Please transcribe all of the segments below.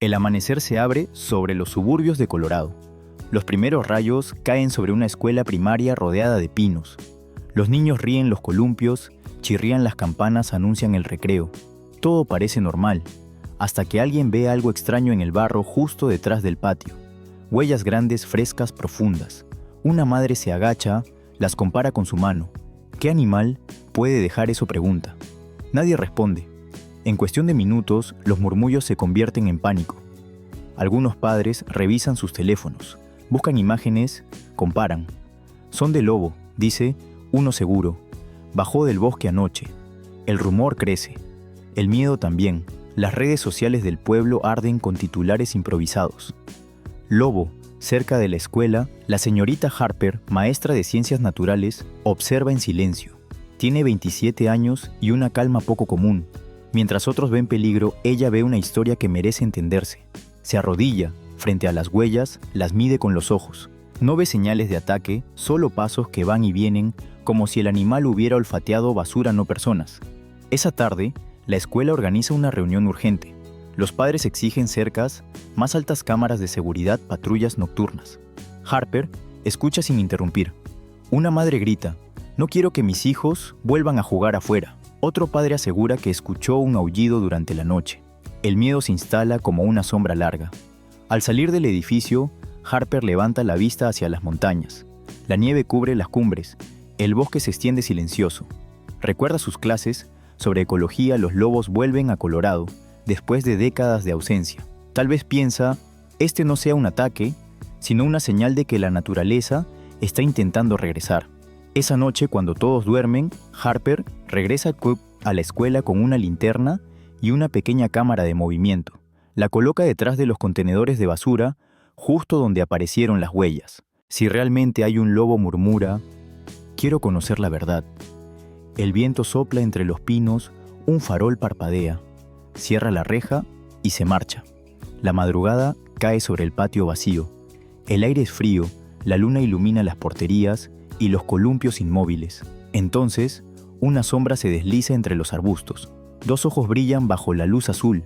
El amanecer se abre sobre los suburbios de Colorado. Los primeros rayos caen sobre una escuela primaria rodeada de pinos. Los niños ríen los columpios, chirrían las campanas, anuncian el recreo. Todo parece normal, hasta que alguien ve algo extraño en el barro justo detrás del patio. Huellas grandes, frescas, profundas. Una madre se agacha, las compara con su mano. ¿Qué animal puede dejar eso?, pregunta. Nadie responde. En cuestión de minutos, los murmullos se convierten en pánico. Algunos padres revisan sus teléfonos, buscan imágenes, comparan. Son de lobo, dice uno seguro. Bajó del bosque anoche. El rumor crece. El miedo también. Las redes sociales del pueblo arden con titulares improvisados. Lobo. Cerca de la escuela, la señorita Harper, maestra de ciencias naturales, observa en silencio. Tiene 27 años y una calma poco común. Mientras otros ven peligro, ella ve una historia que merece entenderse. Se arrodilla frente a las huellas, las mide con los ojos. No ve señales de ataque, solo pasos que van y vienen, como si el animal hubiera olfateado basura, no personas. Esa tarde, la escuela organiza una reunión urgente. Los padres exigen cercas, más altas cámaras de seguridad, patrullas nocturnas. Harper escucha sin interrumpir. Una madre grita: «No quiero que mis hijos vuelvan a jugar afuera». Otro padre asegura que escuchó un aullido durante la noche. El miedo se instala como una sombra larga. Al salir del edificio, Harper levanta la vista hacia las montañas. La nieve cubre las cumbres. El bosque se extiende silencioso. Recuerda sus clases sobre ecología. Los lobos vuelven a Colorado después de décadas de ausencia. Tal vez piensa, este no sea un ataque, sino una señal de que la naturaleza está intentando regresar. Esa noche, cuando todos duermen, Harper regresa a la escuela con una linterna y una pequeña cámara de movimiento. La coloca detrás de los contenedores de basura, justo donde aparecieron las huellas. Si realmente hay un lobo, murmura: «Quiero conocer la verdad». El viento sopla entre los pinos, un farol parpadea. Cierra la reja y se marcha. La madrugada cae sobre el patio vacío. El aire es frío, la luna ilumina las porterías y los columpios inmóviles. Entonces, una sombra se desliza entre los arbustos. Dos ojos brillan bajo la luz azul.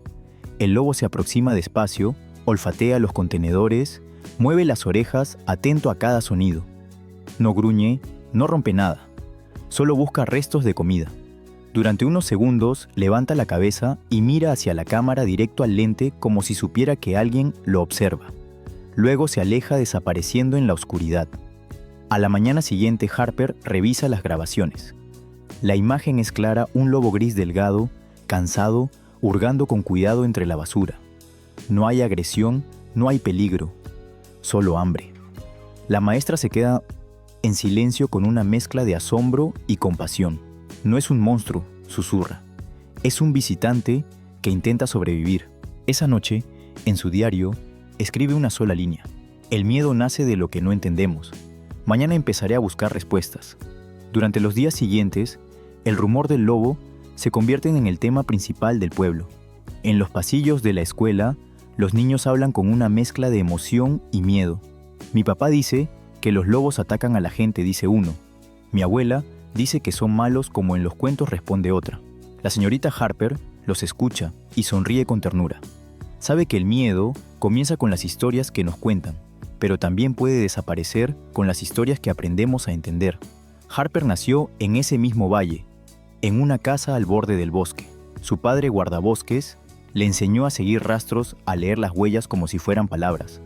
El lobo se aproxima despacio, olfatea los contenedores, mueve las orejas, atento a cada sonido. No gruñe, no rompe nada. Solo busca restos de comida. Durante unos segundos, levanta la cabeza y mira hacia la cámara, directo al lente, como si supiera que alguien lo observa. Luego se aleja, desapareciendo en la oscuridad. A la mañana siguiente, Harper revisa las grabaciones. La imagen es clara: un lobo gris delgado, cansado, hurgando con cuidado entre la basura. No hay agresión, no hay peligro, solo hambre. La maestra se queda en silencio con una mezcla de asombro y compasión. No es un monstruo, susurra. Es un visitante que intenta sobrevivir. Esa noche, en su diario, escribe una sola línea: «El miedo nace de lo que no entendemos. Mañana empezaré a buscar respuestas». Durante los días siguientes, el rumor del lobo se convierte en el tema principal del pueblo. En los pasillos de la escuela, los niños hablan con una mezcla de emoción y miedo. «Mi papá dice que los lobos atacan a la gente», dice uno. «Mi abuela dice que son malos como en los cuentos», responde otra. La señorita Harper los escucha y sonríe con ternura. Sabe que el miedo comienza con las historias que nos cuentan, pero también puede desaparecer con las historias que aprendemos a entender. Harper nació en ese mismo valle, en una casa al borde del bosque. Su padre, guardabosques, le enseñó a seguir rastros, a leer las huellas como si fueran palabras.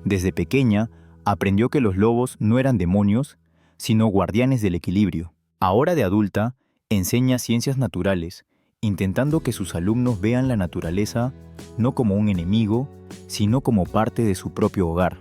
Desde pequeña, aprendió que los lobos no eran demonios, sino guardianes del equilibrio. Ahora de adulta, enseña ciencias naturales, intentando que sus alumnos vean la naturaleza no como un enemigo, sino como parte de su propio hogar.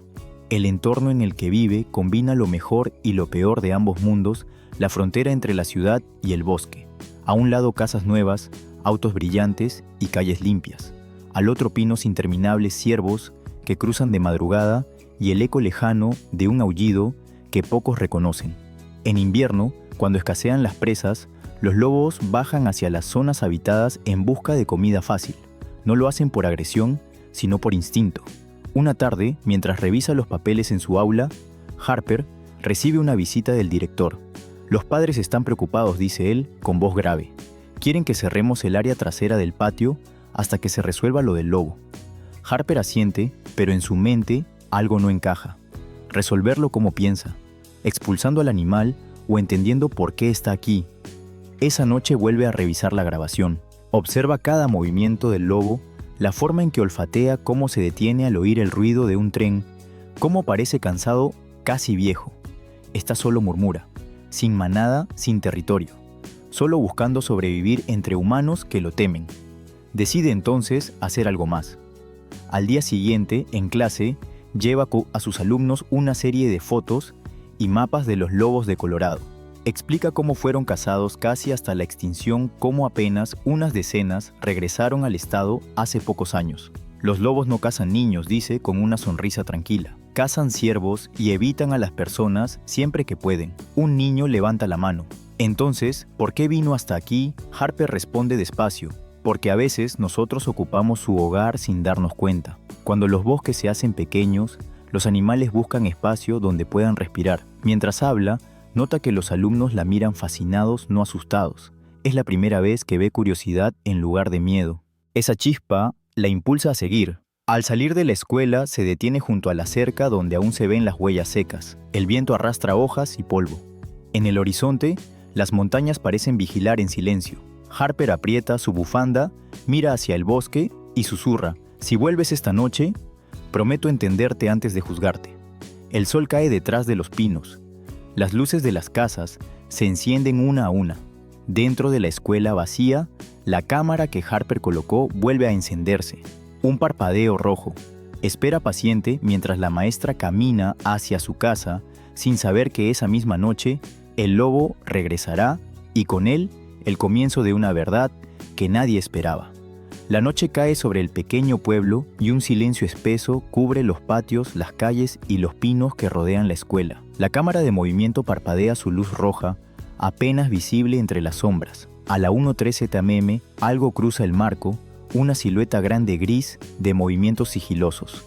El entorno en el que vive combina lo mejor y lo peor de ambos mundos, la frontera entre la ciudad y el bosque. A un lado, casas nuevas, autos brillantes y calles limpias. Al otro, pinos interminables, ciervos que cruzan de madrugada y el eco lejano de un aullido que pocos reconocen. En invierno, cuando escasean las presas, los lobos bajan hacia las zonas habitadas en busca de comida fácil. No lo hacen por agresión, sino por instinto. Una tarde, mientras revisa los papeles en su aula, Harper recibe una visita del director. «Los padres están preocupados», dice él con voz grave. «Quieren que cerremos el área trasera del patio hasta que se resuelva lo del lobo». Harper asiente, pero en su mente algo no encaja. Resolverlo como piensa, expulsando al animal o entendiendo por qué está aquí. Esa noche vuelve a revisar la grabación. Observa cada movimiento del lobo, la forma en que olfatea, cómo se detiene al oír el ruido de un tren, cómo parece cansado, casi viejo. Esta solo murmura, sin manada, sin territorio, solo buscando sobrevivir entre humanos que lo temen. Decide entonces hacer algo más. Al día siguiente, en clase, lleva a sus alumnos una serie de fotos y mapas de los lobos de Colorado. Explica cómo fueron cazados casi hasta la extinción, cómo apenas unas decenas regresaron al estado hace pocos años. Los lobos no cazan niños, dice con una sonrisa tranquila. Cazan ciervos y evitan a las personas siempre que pueden. Un niño levanta la mano. Entonces, ¿por qué vino hasta aquí? Harper responde despacio. Porque a veces nosotros ocupamos su hogar sin darnos cuenta. Cuando los bosques se hacen pequeños, los animales buscan espacio donde puedan respirar. Mientras habla, nota que los alumnos la miran fascinados, no asustados. Es la primera vez que ve curiosidad en lugar de miedo. Esa chispa la impulsa a seguir. Al salir de la escuela, se detiene junto a la cerca donde aún se ven las huellas secas. El viento arrastra hojas y polvo. En el horizonte, las montañas parecen vigilar en silencio. Harper aprieta su bufanda, mira hacia el bosque y susurra: «Si vuelves esta noche, prometo entenderte antes de juzgarte». El sol cae detrás de los pinos. Las luces de las casas se encienden una a una. Dentro de la escuela vacía, la cámara que Harper colocó vuelve a encenderse. Un parpadeo rojo. Espera paciente mientras la maestra camina hacia su casa, sin saber que esa misma noche el lobo regresará y con él el comienzo de una verdad que nadie esperaba. La noche cae sobre el pequeño pueblo y un silencio espeso cubre los patios, las calles y los pinos que rodean la escuela. La cámara de movimiento parpadea su luz roja, apenas visible entre las sombras. A la 1:13 TMM, algo cruza el marco, una silueta grande gris de movimientos sigilosos.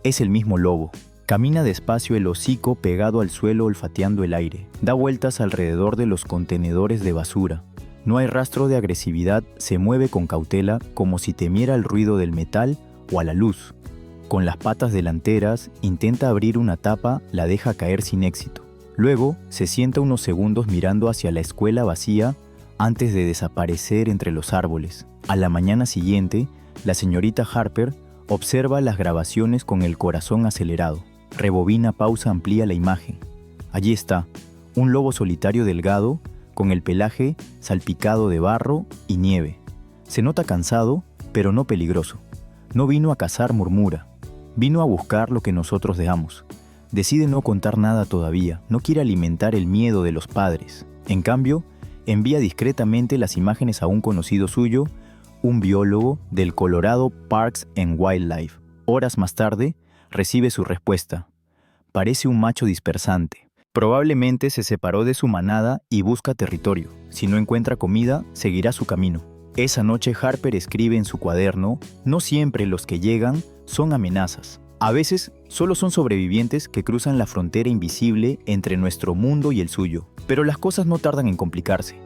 Es el mismo lobo. Camina despacio, el hocico pegado al suelo, olfateando el aire. Da vueltas alrededor de los contenedores de basura. No hay rastro de agresividad, se mueve con cautela como si temiera el ruido del metal o a la luz. Con las patas delanteras, intenta abrir una tapa, la deja caer sin éxito. Luego, se sienta unos segundos mirando hacia la escuela vacía antes de desaparecer entre los árboles. A la mañana siguiente, la señorita Harper observa las grabaciones con el corazón acelerado. Rebobina, pausa, amplía la imagen. Allí está, un lobo solitario delgado, con el pelaje salpicado de barro y nieve. Se nota cansado, pero no peligroso. No vino a cazar, murmura. Vino a buscar lo que nosotros dejamos. Decide no contar nada todavía, no quiere alimentar el miedo de los padres. En cambio, envía discretamente las imágenes a un conocido suyo, un biólogo del Colorado Parks and Wildlife. Horas más tarde, recibe su respuesta. Parece un macho dispersante. Probablemente se separó de su manada y busca territorio. Si no encuentra comida, seguirá su camino. Esa noche Harper escribe en su cuaderno: no siempre los que llegan son amenazas. A veces solo son sobrevivientes que cruzan la frontera invisible entre nuestro mundo y el suyo. Pero las cosas no tardan en complicarse.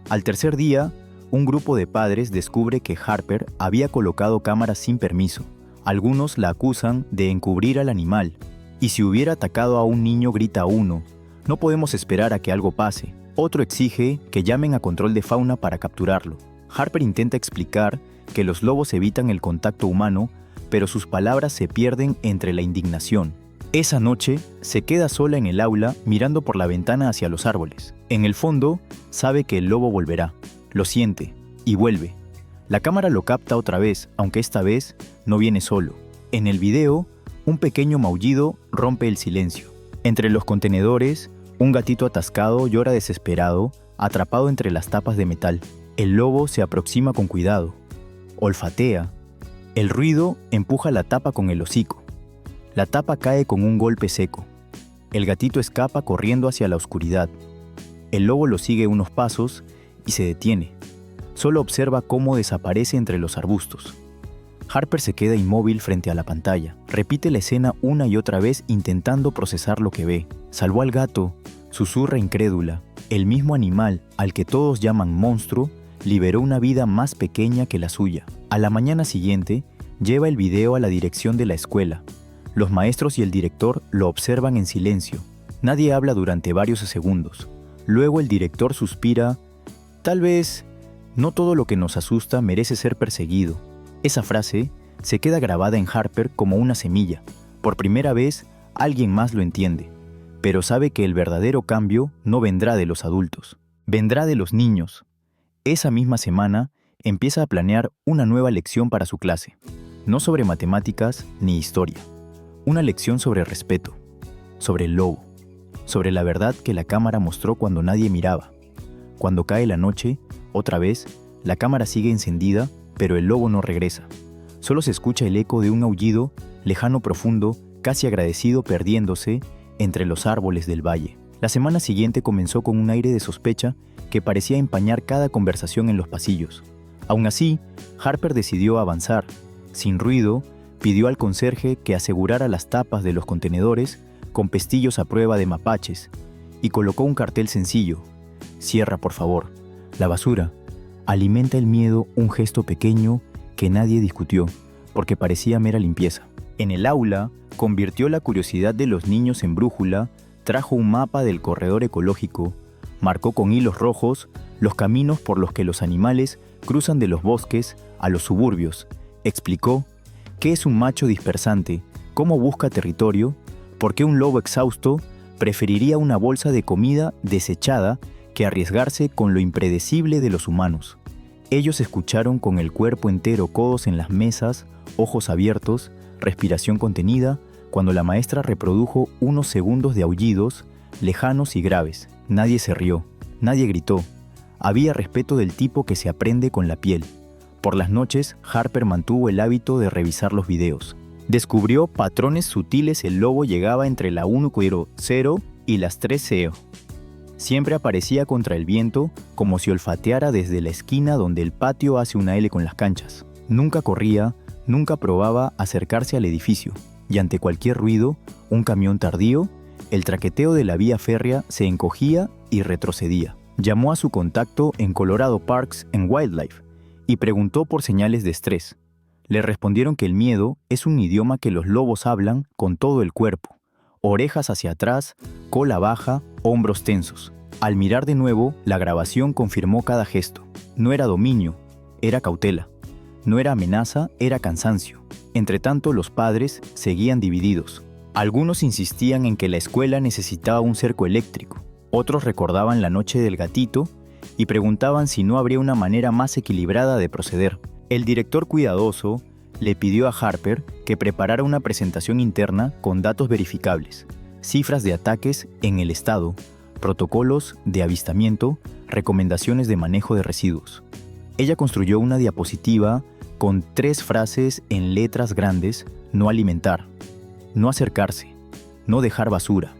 Al tercer día, un grupo de padres descubre que Harper había colocado cámaras sin permiso. Algunos la acusan de encubrir al animal. Y si hubiera atacado a un niño, grita uno: no podemos esperar a que algo pase. Otro exige que llamen a control de fauna para capturarlo. Harper intenta explicar que los lobos evitan el contacto humano, pero sus palabras se pierden entre la indignación. Esa noche, se queda sola en el aula mirando por la ventana hacia los árboles. En el fondo, sabe que el lobo volverá. Lo siente, y vuelve. La cámara lo capta otra vez, aunque esta vez no viene solo. En el video, un pequeño maullido rompe el silencio. Entre los contenedores, un gatito atascado llora desesperado, atrapado entre las tapas de metal. El lobo se aproxima con cuidado. Olfatea. El ruido empuja la tapa con el hocico. La tapa cae con un golpe seco. El gatito escapa corriendo hacia la oscuridad. El lobo lo sigue unos pasos y se detiene. Solo observa cómo desaparece entre los arbustos. Harper se queda inmóvil frente a la pantalla. Repite la escena una y otra vez intentando procesar lo que ve. Salvó al gato, susurra incrédula. El mismo animal al que todos llaman monstruo liberó una vida más pequeña que la suya. A la mañana siguiente, Lleva el video a la dirección de la escuela. Los maestros y el director lo observan en silencio. Nadie habla durante varios segundos. Luego el director suspira: tal vez no todo lo que nos asusta merece ser perseguido. Esa frase se queda grabada en Harper como una semilla. Por primera vez, alguien más lo entiende, pero sabe que el verdadero cambio no vendrá de los adultos, vendrá de los niños. Esa misma semana, empieza a planear una nueva lección para su clase, no sobre matemáticas ni historia, una lección sobre respeto, sobre el lobo, sobre la verdad que la cámara mostró cuando nadie miraba. Cuando cae la noche, otra vez, la cámara sigue encendida, pero el lobo no regresa. Solo se escucha el eco de un aullido lejano, profundo, casi agradecido, perdiéndose entre los árboles del valle. La semana siguiente comenzó con un aire de sospecha que parecía empañar cada conversación en los pasillos. Aún así, Harper decidió avanzar. Sin ruido, pidió al conserje que asegurara las tapas de los contenedores con pestillos a prueba de mapaches y colocó un cartel sencillo: cierra, por favor. La basura alimenta el miedo, un gesto pequeño que nadie discutió, porque parecía mera limpieza. En el aula, convirtió la curiosidad de los niños en brújula, trajo un mapa del corredor ecológico, marcó con hilos rojos los caminos por los que los animales cruzan de los bosques a los suburbios, explicó qué es un macho dispersante, cómo busca territorio, por qué un lobo exhausto preferiría una bolsa de comida desechada que arriesgarse con lo impredecible de los humanos. Ellos escucharon con el cuerpo entero, codos en las mesas, ojos abiertos, respiración contenida, cuando la maestra reprodujo unos segundos de aullidos, lejanos y graves. Nadie se rió, nadie gritó. Había respeto del tipo que se aprende con la piel. Por las noches, Harper mantuvo el hábito de revisar los videos. Descubrió patrones sutiles. El lobo llegaba entre la 1:0 y las 3:0. Siempre aparecía contra el viento, como si olfateara desde la esquina donde el patio hace una L con las canchas. Nunca corría, nunca probaba acercarse al edificio, y ante cualquier ruido, un camión tardío, el traqueteo de la vía férrea se encogía y retrocedía. Llamó a su contacto en Colorado Parks and Wildlife y preguntó por señales de estrés. Le respondieron que el miedo es un idioma que los lobos hablan con todo el cuerpo: orejas hacia atrás, cola baja, hombros tensos. Al mirar de nuevo, la grabación confirmó cada gesto. No era dominio, era cautela. No era amenaza, era cansancio. Entretanto, los padres seguían divididos. Algunos insistían en que la escuela necesitaba un cerco eléctrico. Otros recordaban la noche del gatito y preguntaban si no habría una manera más equilibrada de proceder. El director cuidadoso le pidió a Harper que preparara una presentación interna con datos verificables, cifras de ataques en el estado, protocolos de avistamiento, recomendaciones de manejo de residuos. Ella construyó una diapositiva con 3 frases en letras grandes: no alimentar, no acercarse, no dejar basura.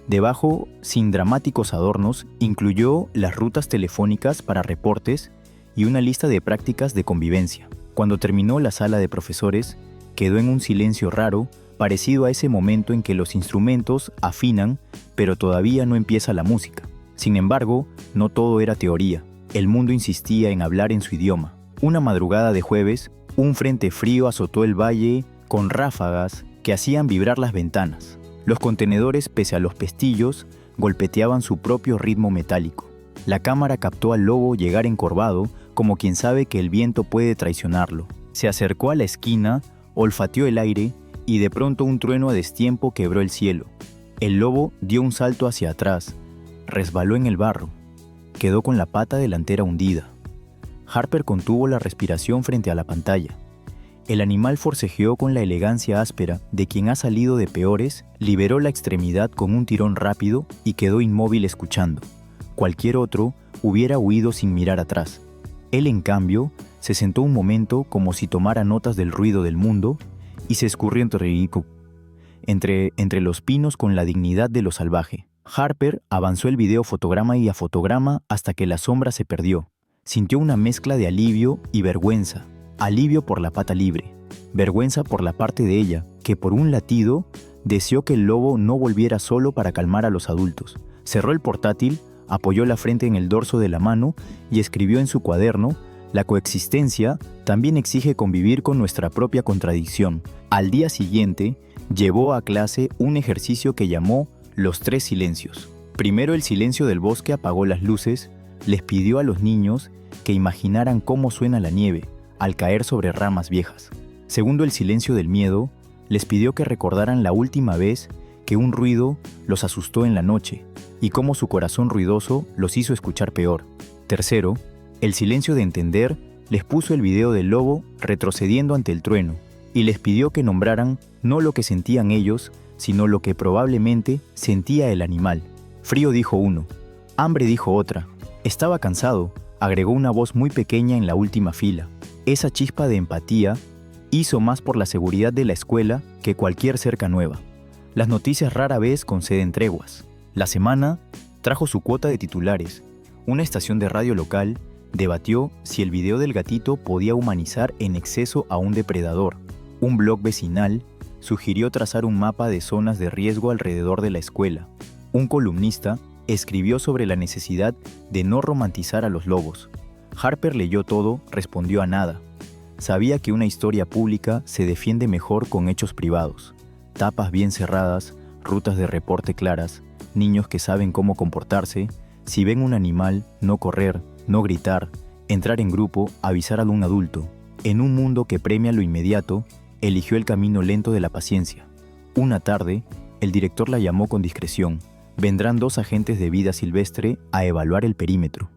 Debajo, sin dramáticos adornos, incluyó las rutas telefónicas para reportes y una lista de prácticas de convivencia. Cuando terminó, la sala de profesores quedó en un silencio raro, parecido a ese momento en que los instrumentos afinan, pero todavía no empieza la música. Sin embargo, no todo era teoría. El mundo insistía en hablar en su idioma. Una madrugada de jueves, un frente frío azotó el valle con ráfagas que hacían vibrar las ventanas. Los contenedores, pese a los pestillos, golpeteaban su propio ritmo metálico. La cámara captó al lobo llegar encorvado, como quien sabe que el viento puede traicionarlo. Se acercó a la esquina, olfateó el aire y de pronto un trueno a destiempo quebró el cielo. El lobo dio un salto hacia atrás, resbaló en el barro, quedó con la pata delantera hundida. Harper contuvo la respiración frente a la pantalla. El animal forcejeó con la elegancia áspera de quien ha salido de peores, liberó la extremidad con un tirón rápido y quedó inmóvil escuchando. Cualquier otro hubiera huido sin mirar atrás. Él, en cambio, se sentó un momento como si tomara notas del ruido del mundo y se escurrió entre los pinos con la dignidad de lo salvaje. Harper avanzó el video fotograma y a fotograma hasta que la sombra se perdió. Sintió una mezcla de alivio y vergüenza. Alivio por la pata libre, vergüenza por la parte de ella, que por un latido deseó que el lobo no volviera solo para calmar a los adultos. Cerró el portátil, apoyó la frente en el dorso de la mano y escribió en su cuaderno La coexistencia también exige convivir con nuestra propia contradicción. Al día siguiente, llevó a clase un ejercicio que llamó los 3 silencios. Primero, el silencio del bosque apagó las luces, les pidió a los niños que imaginaran cómo suena la nieve al caer sobre ramas viejas. Segundo, el silencio del miedo, les pidió que recordaran la última vez que un ruido los asustó en la noche y cómo su corazón ruidoso los hizo escuchar peor. Tercero, el silencio de entender, les puso el video del lobo retrocediendo ante el trueno y les pidió que nombraran no lo que sentían ellos, sino lo que probablemente sentía el animal. Frío, dijo uno. Hambre, dijo otra. Estaba cansado, agregó una voz muy pequeña en la última fila. Esa chispa de empatía hizo más por la seguridad de la escuela que cualquier cerca nueva. Las noticias rara vez conceden treguas. La semana trajo su cuota de titulares. Una estación de radio local debatió si el video del gatito podía humanizar en exceso a un depredador. Un blog vecinal sugirió trazar un mapa de zonas de riesgo alrededor de la escuela. Un columnista escribió sobre la necesidad de no romantizar a los lobos. Harper leyó todo, respondió a nada. Sabía que una historia pública se defiende mejor con hechos privados. Tapas bien cerradas, rutas de reporte claras, niños que saben cómo comportarse. Si ven un animal, no correr, no gritar, entrar en grupo, avisar a un adulto. En un mundo que premia lo inmediato, eligió el camino lento de la paciencia. Una tarde, el director la llamó con discreción. Vendrán 2 agentes de vida silvestre a evaluar el perímetro.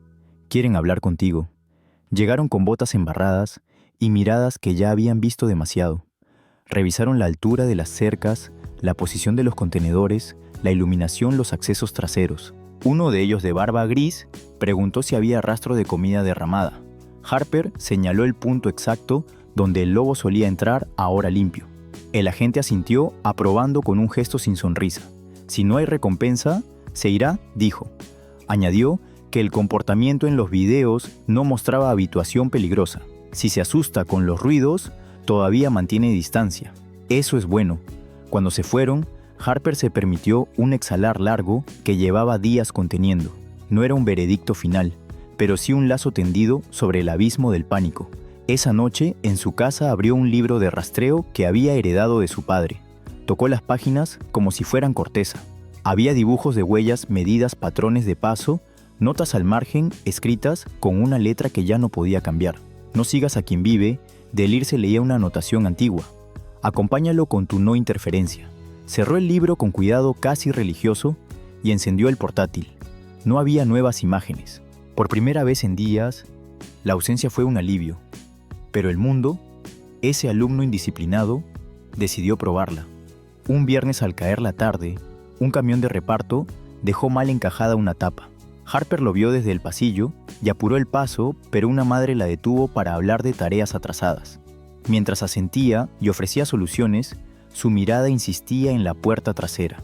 Quieren hablar contigo. Llegaron con botas embarradas y miradas que ya habían visto demasiado. Revisaron la altura de las cercas, la posición de los contenedores, la iluminación, los accesos traseros. Uno de ellos, de barba gris, preguntó si había rastro de comida derramada. Harper señaló el punto exacto donde el lobo solía entrar, ahora limpio. El agente asintió, aprobando con un gesto sin sonrisa. Si no hay recompensa, se irá, dijo. Añadió que el comportamiento en los videos no mostraba habituación peligrosa. Si se asusta con los ruidos, todavía mantiene distancia. Eso es bueno. Cuando se fueron, Harper se permitió un exhalar largo que llevaba días conteniendo. No era un veredicto final, pero sí un lazo tendido sobre el abismo del pánico. Esa noche, en su casa, abrió un libro de rastreo que había heredado de su padre. Tocó las páginas como si fueran corteza. Había dibujos de huellas, medidas, patrones de paso, notas al margen escritas con una letra que ya no podía cambiar. No sigas a quien vive, Delir se leía una anotación antigua. Acompáñalo con tu no interferencia. Cerró el libro con cuidado casi religioso y encendió el portátil. No había nuevas imágenes. Por primera vez en días, la ausencia fue un alivio. Pero el mundo, ese alumno indisciplinado, decidió probarla. Un viernes al caer la tarde, un camión de reparto dejó mal encajada una tapa. Harper lo vio desde el pasillo y apuró el paso, pero una madre la detuvo para hablar de tareas atrasadas. Mientras asentía y ofrecía soluciones, su mirada insistía en la puerta trasera.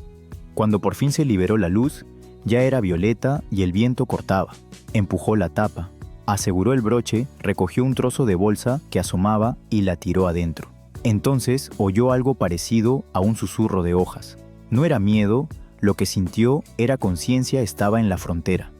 Cuando por fin se liberó la luz, ya era violeta y el viento cortaba. Empujó la tapa, aseguró el broche, recogió un trozo de bolsa que asomaba y la tiró adentro. Entonces oyó algo parecido a un susurro de hojas. No era miedo, lo que sintió era conciencia, estaba en la frontera.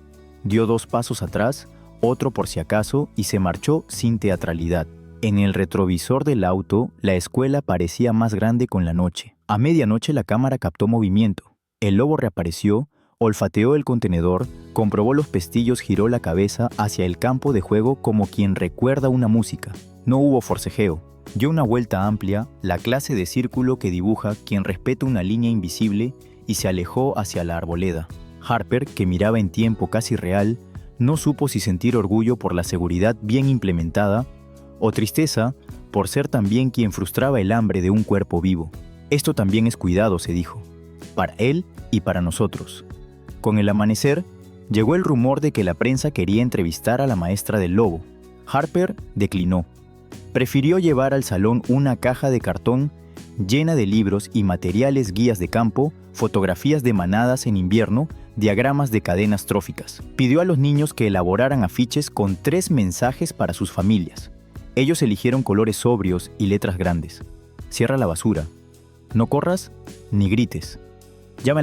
Dio 2 pasos atrás, otro por si acaso, y se marchó sin teatralidad. En el retrovisor del auto, la escuela parecía más grande con la noche. A medianoche la cámara captó movimiento. El lobo reapareció, olfateó el contenedor, comprobó los pestillos, giró la cabeza hacia el campo de juego como quien recuerda una música. No hubo forcejeo. Dio una vuelta amplia, la clase de círculo que dibuja quien respeta una línea invisible, y se alejó hacia la arboleda. Harper, que miraba en tiempo casi real, no supo si sentir orgullo por la seguridad bien implementada o tristeza por ser también quien frustraba el hambre de un cuerpo vivo. Esto también es cuidado, se dijo, para él y para nosotros. Con el amanecer, llegó el rumor de que la prensa quería entrevistar a la maestra del lobo. Harper declinó. Prefirió llevar al salón una caja de cartón llena de libros y materiales, guías de campo, fotografías de manadas en invierno, diagramas de cadenas tróficas. Pidió a los niños que elaboraran afiches con 3 mensajes para sus familias. Ellos eligieron colores sobrios y letras grandes. Cierra la basura. No corras ni grites. Llama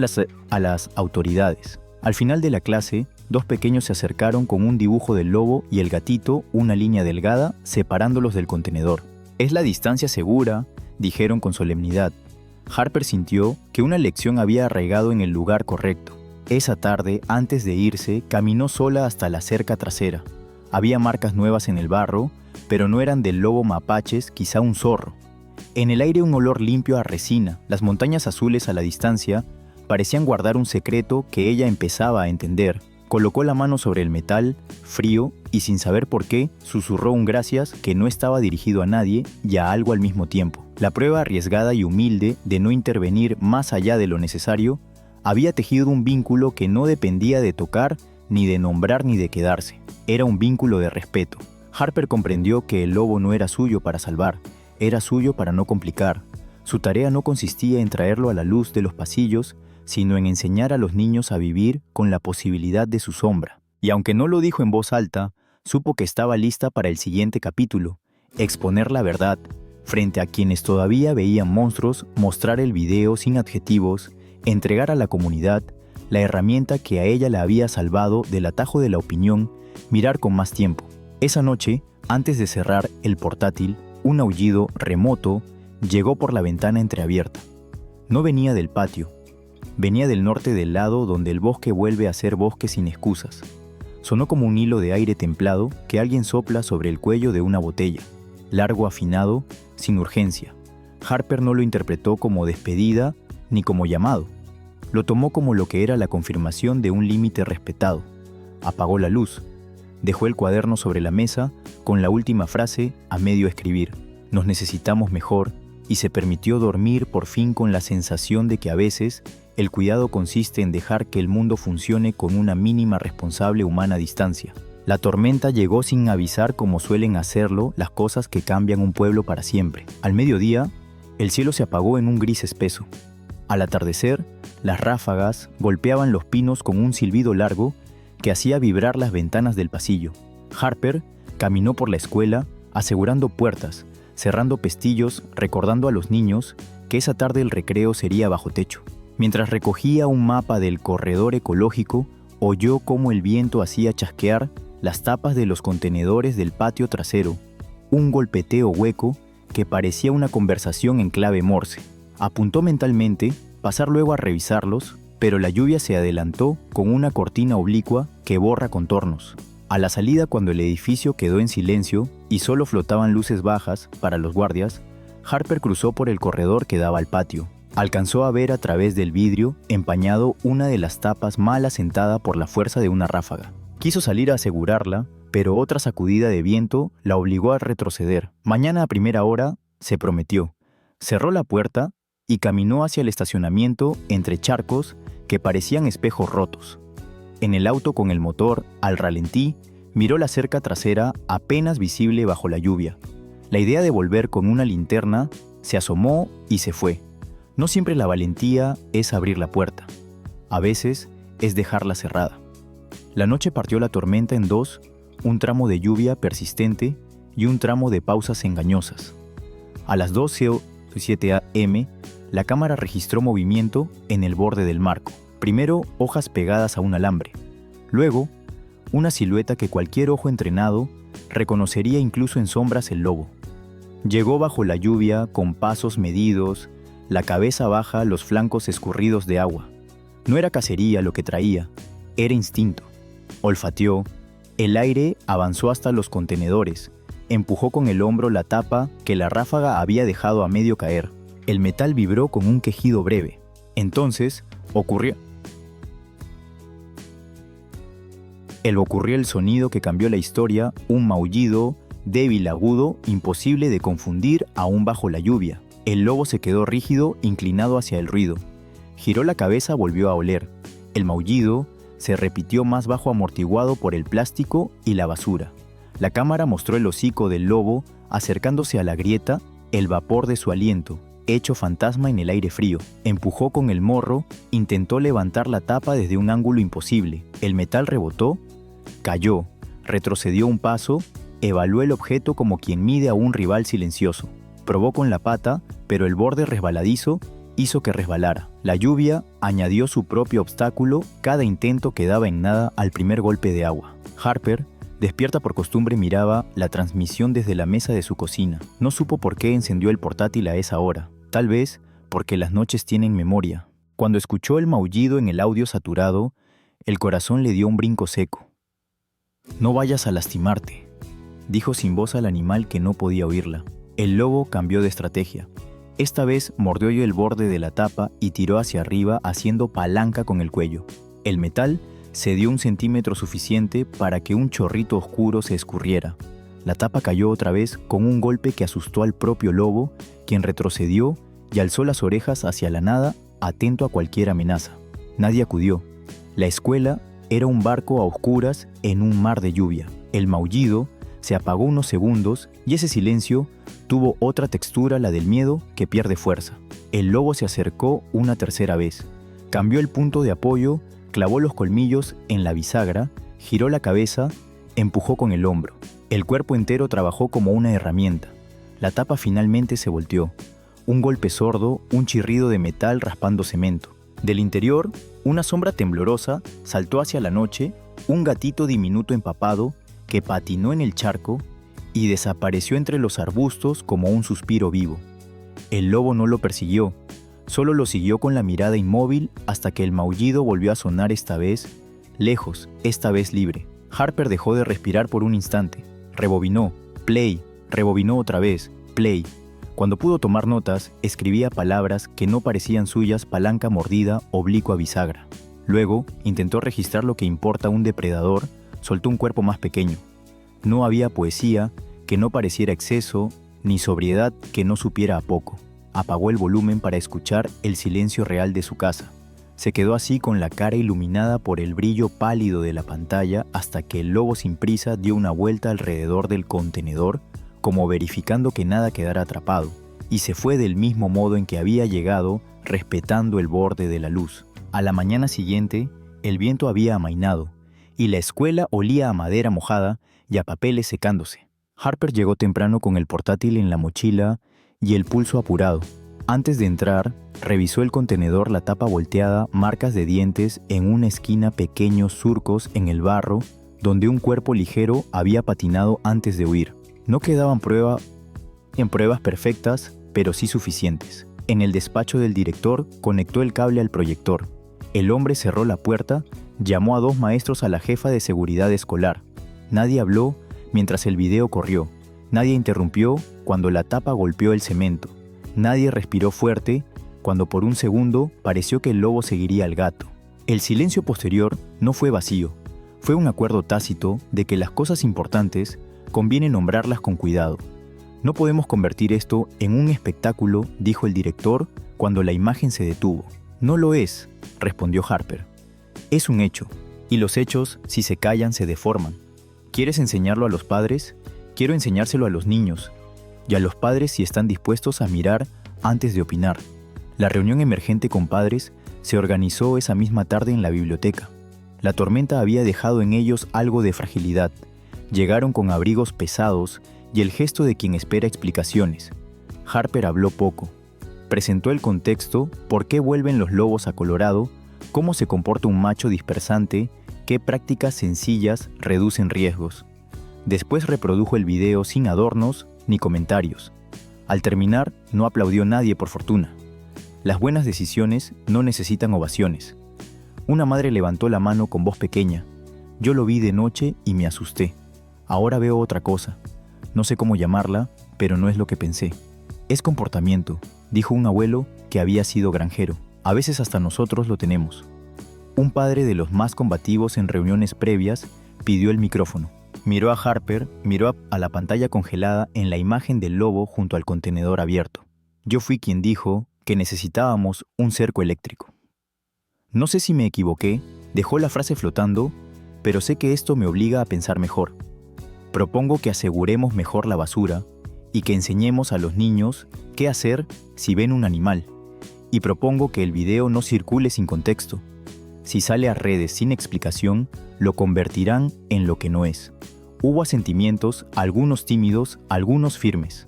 a las autoridades. Al final de la clase, dos pequeños se acercaron con un dibujo del lobo y el gatito, una línea delgada, separándolos del contenedor. «Es la distancia segura», dijeron con solemnidad. Harper sintió que una lección había arraigado en el lugar correcto. Esa tarde, antes de irse, caminó sola hasta la cerca trasera. Había marcas nuevas en el barro, pero no eran del lobo mapaches, quizá un zorro. En el aire un olor limpio a resina, las montañas azules a la distancia parecían guardar un secreto que ella empezaba a entender. Colocó la mano sobre el metal, frío, y sin saber por qué, susurró un gracias que no estaba dirigido a nadie y a algo al mismo tiempo. La prueba arriesgada y humilde de no intervenir más allá de lo necesario había tejido un vínculo que no dependía de tocar, ni de nombrar, ni de quedarse. Era un vínculo de respeto. Harper comprendió que el lobo no era suyo para salvar, era suyo para no complicar. Su tarea no consistía en traerlo a la luz de los pasillos, sino en enseñar a los niños a vivir con la posibilidad de su sombra. Y aunque no lo dijo en voz alta, supo que estaba lista para el siguiente capítulo, exponer la verdad. Frente a quienes todavía veían monstruos, mostrar el video sin adjetivos, entregar a la comunidad la herramienta que a ella la había salvado del atajo de la opinión, mirar con más tiempo. Esa noche, antes de cerrar el portátil, un aullido remoto llegó por la ventana entreabierta. No venía del patio. Venía del norte del lado donde el bosque vuelve a ser bosque sin excusas. Sonó como un hilo de aire templado que alguien sopla sobre el cuello de una botella. Largo, afinado, sin urgencia. Harper no lo interpretó como despedida ni como llamado. Lo tomó como lo que era la confirmación de un límite respetado. Apagó la luz. Dejó el cuaderno sobre la mesa con la última frase a medio escribir. Nos necesitamos mejor, y se permitió dormir por fin con la sensación de que a veces el cuidado consiste en dejar que el mundo funcione con una mínima responsable humana distancia. La tormenta llegó sin avisar como suelen hacerlo las cosas que cambian un pueblo para siempre. Al mediodía, el cielo se apagó en un gris espeso. Al atardecer, las ráfagas golpeaban los pinos con un silbido largo que hacía vibrar las ventanas del pasillo. Harper caminó por la escuela, asegurando puertas, cerrando pestillos, recordando a los niños que esa tarde el recreo sería bajo techo. Mientras recogía un mapa del corredor ecológico, oyó cómo el viento hacía chasquear las tapas de los contenedores del patio trasero, un golpeteo hueco que parecía una conversación en clave Morse. Apuntó mentalmente pasar luego a revisarlos, pero la lluvia se adelantó con una cortina oblicua que borra contornos. A la salida, cuando el edificio quedó en silencio y solo flotaban luces bajas para los guardias, Harper cruzó por el corredor que daba al patio. Alcanzó a ver a través del vidrio empañado una de las tapas mal asentada por la fuerza de una ráfaga. Quiso salir a asegurarla, pero otra sacudida de viento la obligó a retroceder. Mañana a primera hora, se prometió. Cerró la puerta y caminó hacia el estacionamiento entre charcos que parecían espejos rotos. En el auto con el motor al ralentí, miró la cerca trasera apenas visible bajo la lluvia. La idea de volver con una linterna se asomó y se fue. No siempre la valentía es abrir la puerta. A veces es dejarla cerrada. La noche partió la tormenta en dos, un tramo de lluvia persistente y un tramo de pausas engañosas. A las 12:07 a.m., la cámara registró movimiento en el borde del marco. Primero, hojas pegadas a un alambre. Luego, una silueta que cualquier ojo entrenado reconocería incluso en sombras el lobo. Llegó bajo la lluvia con pasos medidos, la cabeza baja, los flancos escurridos de agua. No era cacería lo que traía, era instinto. Olfateó, el aire avanzó hasta los contenedores, empujó con el hombro la tapa que la ráfaga había dejado a medio caer. El metal vibró con un quejido breve. Entonces, ocurrió el sonido que cambió la historia, un maullido, débil, agudo, imposible de confundir aún bajo la lluvia. El lobo se quedó rígido, inclinado hacia el ruido. Giró la cabeza, volvió a oler. El maullido se repitió más bajo, amortiguado por el plástico y la basura. La cámara mostró el hocico del lobo acercándose a la grieta, el vapor de su aliento, hecho fantasma en el aire frío. Empujó con el morro, intentó levantar la tapa desde un ángulo imposible. El metal rebotó, cayó, retrocedió un paso, evaluó el objeto como quien mide a un rival silencioso. Probó con la pata, pero el borde resbaladizo hizo que resbalara. La lluvia añadió su propio obstáculo, cada intento quedaba en nada al primer golpe de agua. Harper, despierta por costumbre, miraba la transmisión desde la mesa de su cocina. No supo por qué encendió el portátil a esa hora. Tal vez porque las noches tienen memoria. Cuando escuchó el maullido en el audio saturado, el corazón le dio un brinco seco. «No vayas a lastimarte», dijo sin voz al animal que no podía oírla. El lobo cambió de estrategia. Esta vez mordió el borde de la tapa y tiró hacia arriba haciendo palanca con el cuello. El metal cedió 1 centímetro suficiente para que un chorrito oscuro se escurriera. La tapa cayó otra vez con un golpe que asustó al propio lobo, quien retrocedió y alzó las orejas hacia la nada, atento a cualquier amenaza. Nadie acudió. La escuela era un barco a oscuras en un mar de lluvia. El maullido se apagó unos segundos y ese silencio tuvo otra textura, la del miedo que pierde fuerza. El lobo se acercó una tercera vez. Cambió el punto de apoyo, clavó los colmillos en la bisagra, giró la cabeza, empujó con el hombro. El cuerpo entero trabajó como una herramienta. La tapa finalmente se volteó. Un golpe sordo, un chirrido de metal raspando cemento. Del interior, una sombra temblorosa saltó hacia la noche, un gatito diminuto empapado que patinó en el charco y desapareció entre los arbustos como un suspiro vivo. El lobo no lo persiguió, solo lo siguió con la mirada inmóvil hasta que el maullido volvió a sonar, esta vez lejos, esta vez libre. Harper dejó de respirar por un instante. Rebobinó, play, rebobinó otra vez, play. Cuando pudo tomar notas, escribía palabras que no parecían suyas: palanca mordida, oblicua bisagra. Luego, intentó registrar lo que importa a un depredador, soltó un cuerpo más pequeño. No había poesía que no pareciera exceso, ni sobriedad que no supiera a poco. Apagó el volumen para escuchar el silencio real de su casa. Se quedó así con la cara iluminada por el brillo pálido de la pantalla hasta que el lobo sin prisa dio una vuelta alrededor del contenedor, como verificando que nada quedara atrapado, y se fue del mismo modo en que había llegado, respetando el borde de la luz. A la mañana siguiente, el viento había amainado, y la escuela olía a madera mojada y a papeles secándose. Harper llegó temprano con el portátil en la mochila y el pulso apurado. Antes de entrar, revisó el contenedor, la tapa volteada, marcas de dientes en una esquina, pequeños surcos en el barro donde un cuerpo ligero había patinado antes de huir. No quedaban pruebas perfectas, pero sí suficientes. En el despacho del director, conectó el cable al proyector. El hombre cerró la puerta, llamó a 2 maestros a la jefa de seguridad escolar. Nadie habló mientras el video corrió. Nadie interrumpió cuando la tapa golpeó el cemento. Nadie respiró fuerte cuando por un segundo pareció que el lobo seguiría al gato. El silencio posterior no fue vacío. Fue un acuerdo tácito de que las cosas importantes conviene nombrarlas con cuidado. No podemos convertir esto en un espectáculo, dijo el director cuando la imagen se detuvo. No lo es, respondió Harper. Es un hecho, y los hechos, si se callan, se deforman. ¿Quieres enseñarlo a los padres? Quiero enseñárselo a los niños, y a los padres si están dispuestos a mirar antes de opinar. La reunión emergente con padres se organizó esa misma tarde en la biblioteca. La tormenta había dejado en ellos algo de fragilidad. Llegaron con abrigos pesados y el gesto de quien espera explicaciones. Harper habló poco. Presentó el contexto, por qué vuelven los lobos a Colorado, cómo se comporta un macho dispersante, qué prácticas sencillas reducen riesgos. Después reprodujo el video sin adornos ni comentarios. Al terminar, no aplaudió nadie, por fortuna. Las buenas decisiones no necesitan ovaciones. Una madre levantó la mano con voz pequeña. Yo lo vi de noche y me asusté. Ahora veo otra cosa. No sé cómo llamarla, pero no es lo que pensé. Es comportamiento, dijo un abuelo que había sido granjero. A veces hasta nosotros lo tenemos. Un padre de los más combativos en reuniones previas pidió el micrófono. Miró a Harper, miró a la pantalla congelada en la imagen del lobo junto al contenedor abierto. Yo fui quien dijo que necesitábamos un cerco eléctrico. No sé si me equivoqué, dejó la frase flotando, pero sé que esto me obliga a pensar mejor. Propongo que aseguremos mejor la basura y que enseñemos a los niños qué hacer si ven un animal. Y propongo que el video no circule sin contexto. Si sale a redes sin explicación, lo convertirán en lo que no es. Hubo asentimientos, algunos tímidos, algunos firmes.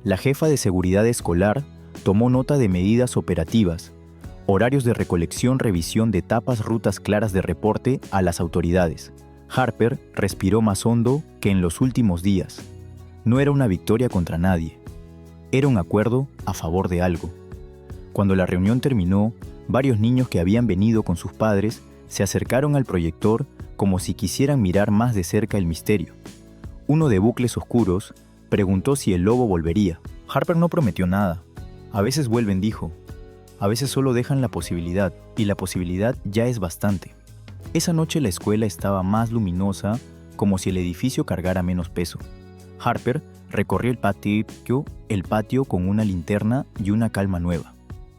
La jefa de seguridad escolar tomó nota de medidas operativas, horarios de recolección, revisión de tapas, rutas claras de reporte a las autoridades. Harper respiró más hondo que en los últimos días. No era una victoria contra nadie. Era un acuerdo a favor de algo. Cuando la reunión terminó, varios niños que habían venido con sus padres se acercaron al proyector como si quisieran mirar más de cerca el misterio. Uno de bucles oscuros preguntó si el lobo volvería. Harper no prometió nada. A veces vuelven, dijo. A veces solo dejan la posibilidad, y la posibilidad ya es bastante. Esa noche la escuela estaba más luminosa, como si el edificio cargara menos peso. Harper recorrió el patio con una linterna y una calma nueva.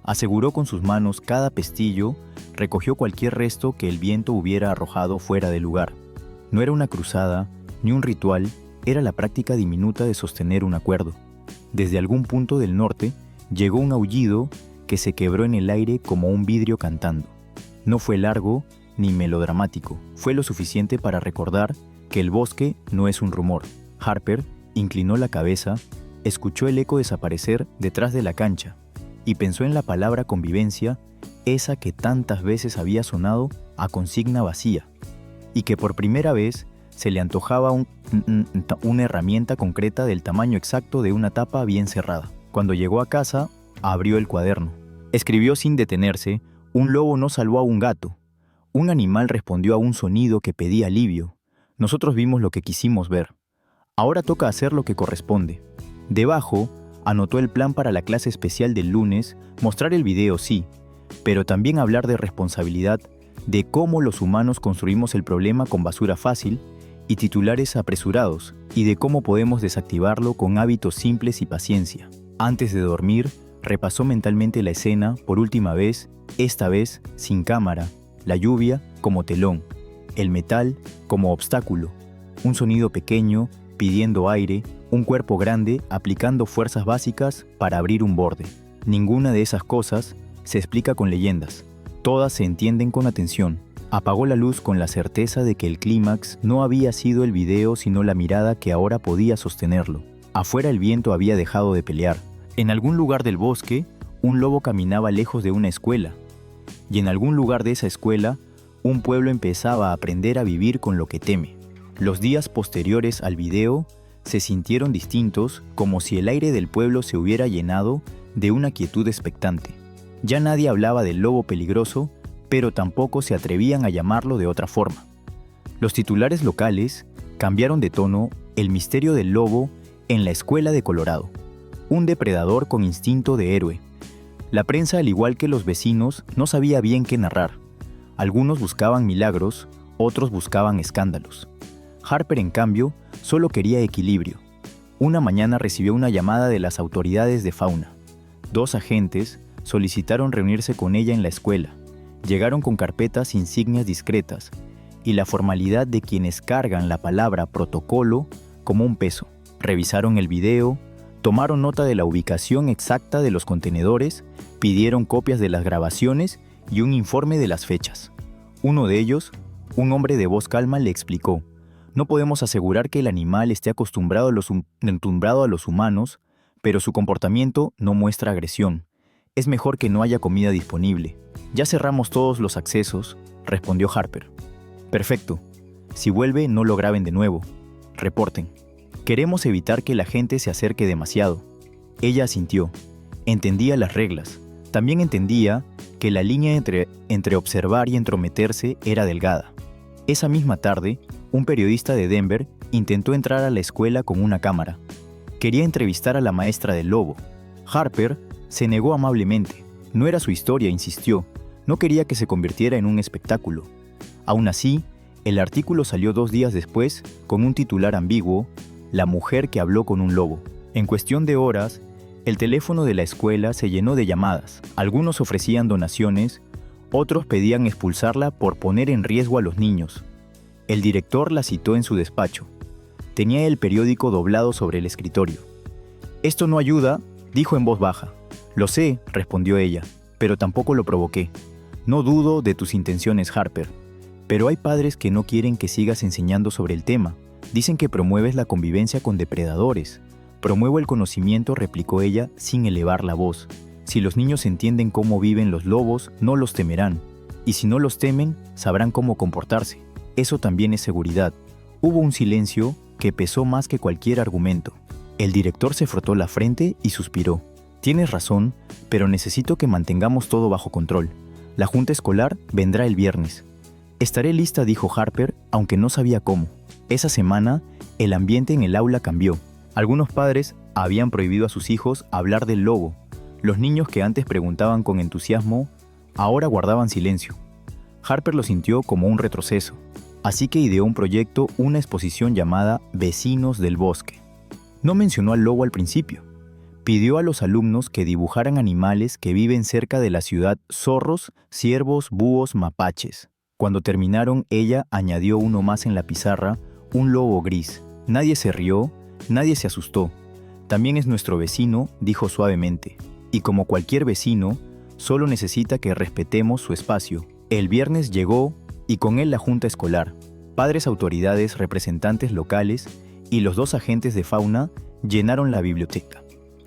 Aseguró con sus manos cada pestillo, recogió cualquier resto que el viento hubiera arrojado fuera del lugar. No era una cruzada, ni un ritual, era la práctica diminuta de sostener un acuerdo. Desde algún punto del norte llegó un aullido que se quebró en el aire como un vidrio cantando. No fue largo ni melodramático, fue lo suficiente para recordar que el bosque no es un rumor. Harper inclinó la cabeza, escuchó el eco desaparecer detrás de la cancha y pensó en la palabra convivencia, esa que tantas veces había sonado a consigna vacía y que por primera vez se le antojaba una herramienta concreta del tamaño exacto de una tapa bien cerrada. Cuando llegó a casa, abrió el cuaderno. Escribió sin detenerse: un lobo no salvó a un gato. Un animal respondió a un sonido que pedía alivio. Nosotros vimos lo que quisimos ver. Ahora toca hacer lo que corresponde. Debajo, anotó el plan para la clase especial del lunes, mostrar el video sí, pero también hablar de responsabilidad, de cómo los humanos construimos el problema con basura fácil y titulares apresurados, y de cómo podemos desactivarlo con hábitos simples y paciencia. Antes de dormir, repasó mentalmente la escena por última vez, esta vez sin cámara, la lluvia como telón, el metal como obstáculo, un sonido pequeño pidiendo aire, un cuerpo grande aplicando fuerzas básicas para abrir un borde. Ninguna de esas cosas se explica con leyendas, todas se entienden con atención. Apagó la luz con la certeza de que el clímax no había sido el video sino la mirada que ahora podía sostenerlo. Afuera el viento había dejado de pelear. En algún lugar del bosque, un lobo caminaba lejos de una escuela. Y en algún lugar de esa escuela, un pueblo empezaba a aprender a vivir con lo que teme. Los días posteriores al video se sintieron distintos, como si el aire del pueblo se hubiera llenado de una quietud expectante. Ya nadie hablaba del lobo peligroso, pero tampoco se atrevían a llamarlo de otra forma. Los titulares locales cambiaron de tono el misterio del lobo en la escuela de Colorado. Un depredador con instinto de héroe. La prensa, al igual que los vecinos, no sabía bien qué narrar. Algunos buscaban milagros, otros buscaban escándalos. Harper, en cambio, solo quería equilibrio. Una mañana recibió una llamada de las autoridades de fauna. 2 agentes solicitaron reunirse con ella en la escuela. Llegaron con carpetas insignias discretas y la formalidad de quienes cargan la palabra protocolo como un peso. Revisaron el video, tomaron nota de la ubicación exacta de los contenedores, pidieron copias de las grabaciones y un informe de las fechas. Uno de ellos, un hombre de voz calma, le explicó: no podemos asegurar que el animal esté acostumbrado a los humanos, pero su comportamiento no muestra agresión. Es mejor que no haya comida disponible. Ya cerramos todos los accesos, respondió Harper. Perfecto. Si vuelve, no lo graben de nuevo. Reporten. Queremos evitar que la gente se acerque demasiado. Ella asintió. Entendía las reglas. También entendía que la línea entre observar y entrometerse era delgada. Esa misma tarde, un periodista de Denver intentó entrar a la escuela con una cámara. Quería entrevistar a la maestra del lobo. Harper se negó amablemente. No era su historia, insistió. No quería que se convirtiera en un espectáculo. Aún así, el artículo salió 2 días después con un titular ambiguo: La mujer que habló con un lobo. En cuestión de horas, el teléfono de la escuela se llenó de llamadas. Algunos ofrecían donaciones, otros pedían expulsarla por poner en riesgo a los niños. El director la citó en su despacho. Tenía el periódico doblado sobre el escritorio. «Esto no ayuda», dijo en voz baja. «Lo sé», respondió ella, «pero tampoco lo provoqué. No dudo de tus intenciones, Harper. Pero hay padres que no quieren que sigas enseñando sobre el tema. Dicen que promueves la convivencia con depredadores». «Promuevo el conocimiento», replicó ella sin elevar la voz. Si los niños entienden cómo viven los lobos, no los temerán. Y si no los temen, sabrán cómo comportarse. Eso también es seguridad. Hubo un silencio que pesó más que cualquier argumento. El director se frotó la frente y suspiró. Tienes razón, pero necesito que mantengamos todo bajo control. La junta escolar vendrá el viernes. Estaré lista, dijo Harper, aunque no sabía cómo. Esa semana, el ambiente en el aula cambió. Algunos padres habían prohibido a sus hijos hablar del lobo. Los niños que antes preguntaban con entusiasmo, ahora guardaban silencio. Harper lo sintió como un retroceso, así que ideó un proyecto, una exposición llamada Vecinos del Bosque. No mencionó al lobo al principio. Pidió a los alumnos que dibujaran animales que viven cerca de la ciudad: zorros, ciervos, búhos, mapaches. Cuando terminaron, ella añadió uno más en la pizarra, un lobo gris. Nadie se rió, nadie se asustó. También es nuestro vecino, dijo suavemente. Y como cualquier vecino, solo necesita que respetemos su espacio. El viernes llegó, y con él la junta escolar. Padres, autoridades, representantes locales y los 2 agentes de fauna llenaron la biblioteca.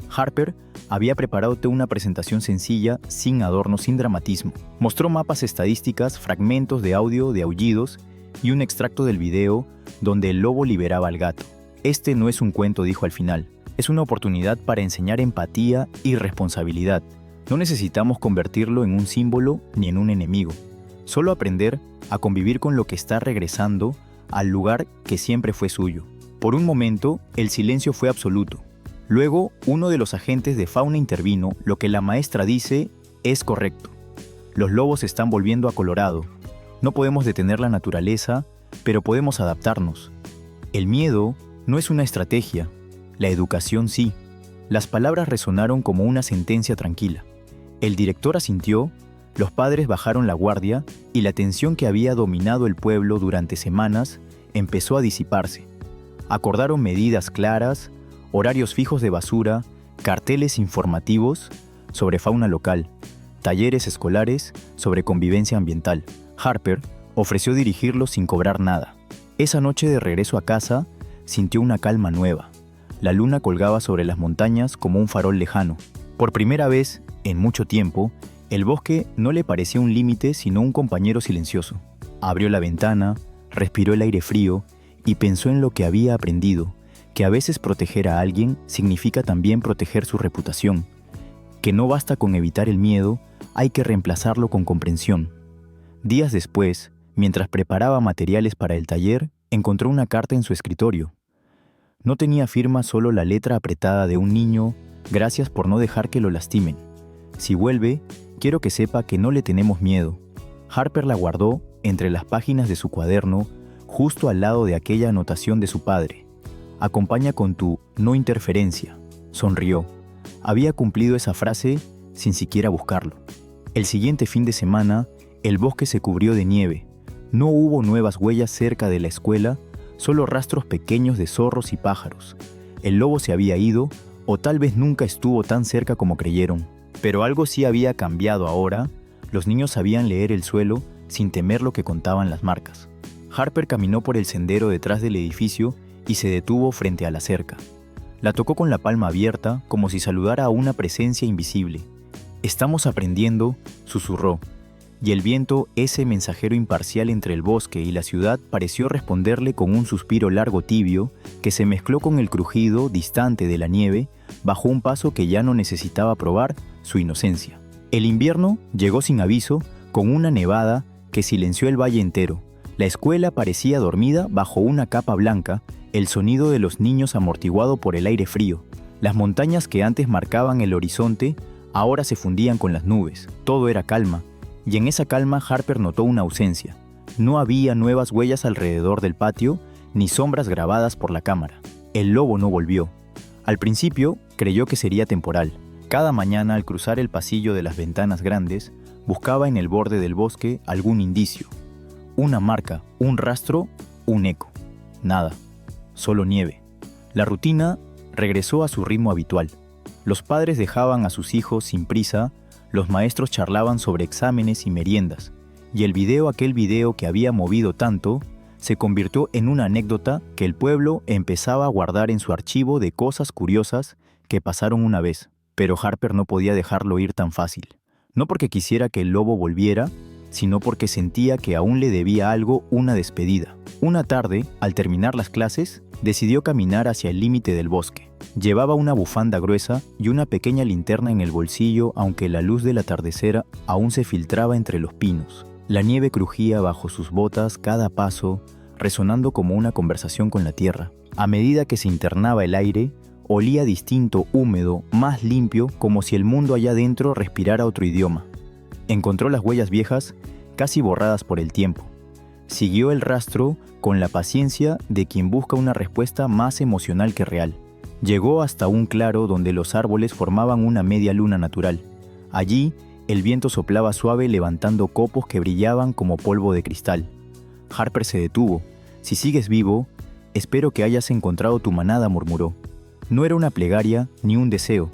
Harper había preparado una presentación sencilla, sin adorno, sin dramatismo. Mostró mapas, estadísticas, fragmentos de audio de aullidos y un extracto del video donde el lobo liberaba al gato. Este no es un cuento, dijo al final. Es una oportunidad para enseñar empatía y responsabilidad. No necesitamos convertirlo en un símbolo ni en un enemigo. Solo aprender a convivir con lo que está regresando al lugar que siempre fue suyo. Por un momento, el silencio fue absoluto. Luego, uno de los agentes de fauna intervino. Lo que la maestra dice es correcto. Los lobos están volviendo a Colorado. No podemos detener la naturaleza, pero podemos adaptarnos. El miedo no es una estrategia. La educación sí. Las palabras resonaron como una sentencia tranquila. El director asintió, los padres bajaron la guardia y la tensión que había dominado el pueblo durante semanas empezó a disiparse. Acordaron medidas claras, horarios fijos de basura, carteles informativos sobre fauna local, talleres escolares sobre convivencia ambiental. Harper ofreció dirigirlos sin cobrar nada. Esa noche de regreso a casa, sintió una calma nueva. La luna colgaba sobre las montañas como un farol lejano. Por primera vez, en mucho tiempo, el bosque no le parecía un límite sino un compañero silencioso. Abrió la ventana, respiró el aire frío y pensó en lo que había aprendido, que a veces proteger a alguien significa también proteger su reputación, que no basta con evitar el miedo, hay que reemplazarlo con comprensión. Días después, mientras preparaba materiales para el taller, encontró una carta en su escritorio. No tenía firma, solo la letra apretada de un niño: gracias por no dejar que lo lastimen. Si vuelve, quiero que sepa que no le tenemos miedo. Harper la guardó entre las páginas de su cuaderno, justo al lado de aquella anotación de su padre. Acompaña con tu no interferencia. Sonrió. Había cumplido esa frase sin siquiera buscarlo. El siguiente fin de semana, el bosque se cubrió de nieve. No hubo nuevas huellas cerca de la escuela, solo rastros pequeños de zorros y pájaros. El lobo se había ido, o tal vez nunca estuvo tan cerca como creyeron. Pero algo sí había cambiado ahora. Los niños sabían leer el suelo sin temer lo que contaban las marcas. Harper caminó por el sendero detrás del edificio y se detuvo frente a la cerca. La tocó con la palma abierta, como si saludara a una presencia invisible. «Estamos aprendiendo», susurró, y el viento, ese mensajero imparcial entre el bosque y la ciudad, pareció responderle con un suspiro largo tibio que se mezcló con el crujido distante de la nieve bajo un paso que ya no necesitaba probar su inocencia. El invierno llegó sin aviso, con una nevada que silenció el valle entero. La escuela parecía dormida bajo una capa blanca, el sonido de los niños amortiguado por el aire frío. Las montañas que antes marcaban el horizonte ahora se fundían con las nubes. Todo era calma, y en esa calma Harper notó una ausencia. No había nuevas huellas alrededor del patio, ni sombras grabadas por la cámara. El lobo no volvió. Al principio creyó que sería temporal. Cada mañana, al cruzar el pasillo de las ventanas grandes, buscaba en el borde del bosque algún indicio. Una marca, un rastro, un eco. Nada. Solo nieve. La rutina regresó a su ritmo habitual. Los padres dejaban a sus hijos sin prisa, los maestros charlaban sobre exámenes y meriendas, y aquel video que había movido tanto, se convirtió en una anécdota que el pueblo empezaba a guardar en su archivo de cosas curiosas que pasaron una vez. Pero Harper no podía dejarlo ir tan fácil. No porque quisiera que el lobo volviera, sino porque sentía que aún le debía algo una despedida. Una tarde, al terminar las clases, decidió caminar hacia el límite del bosque. Llevaba una bufanda gruesa y una pequeña linterna en el bolsillo, aunque la luz del atardecer aún se filtraba entre los pinos. La nieve crujía bajo sus botas cada paso, resonando como una conversación con la tierra. A medida que se internaba el aire, olía distinto, húmedo, más limpio, como si el mundo allá dentro respirara otro idioma. Encontró las huellas viejas, casi borradas por el tiempo. Siguió el rastro con la paciencia de quien busca una respuesta más emocional que real. Llegó hasta un claro donde los árboles formaban una media luna natural. Allí, el viento soplaba suave levantando copos que brillaban como polvo de cristal. Harper se detuvo. «Si sigues vivo, espero que hayas encontrado tu manada», murmuró. No era una plegaria ni un deseo.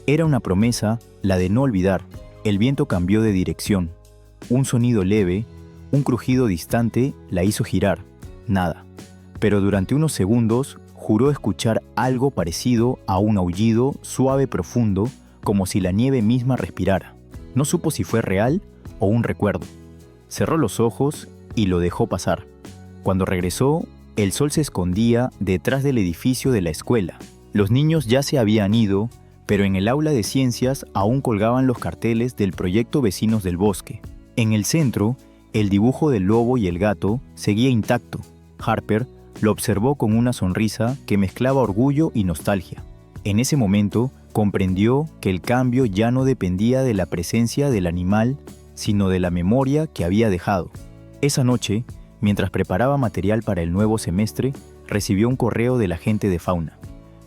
Era una promesa, la de no olvidar. El viento cambió de dirección. Un sonido leve, un crujido distante, la hizo girar. Nada. Pero durante unos segundos juró escuchar algo parecido a un aullido suave profundo, como si la nieve misma respirara. No supo si fue real o un recuerdo. Cerró los ojos y lo dejó pasar. Cuando regresó, el sol se escondía detrás del edificio de la escuela. Los niños ya se habían ido, pero en el aula de ciencias aún colgaban los carteles del proyecto Vecinos del Bosque. En el centro, el dibujo del lobo y el gato seguía intacto. Harper lo observó con una sonrisa que mezclaba orgullo y nostalgia. En ese momento, comprendió que el cambio ya no dependía de la presencia del animal, sino de la memoria que había dejado. Esa noche, mientras preparaba material para el nuevo semestre, recibió un correo del agente de fauna.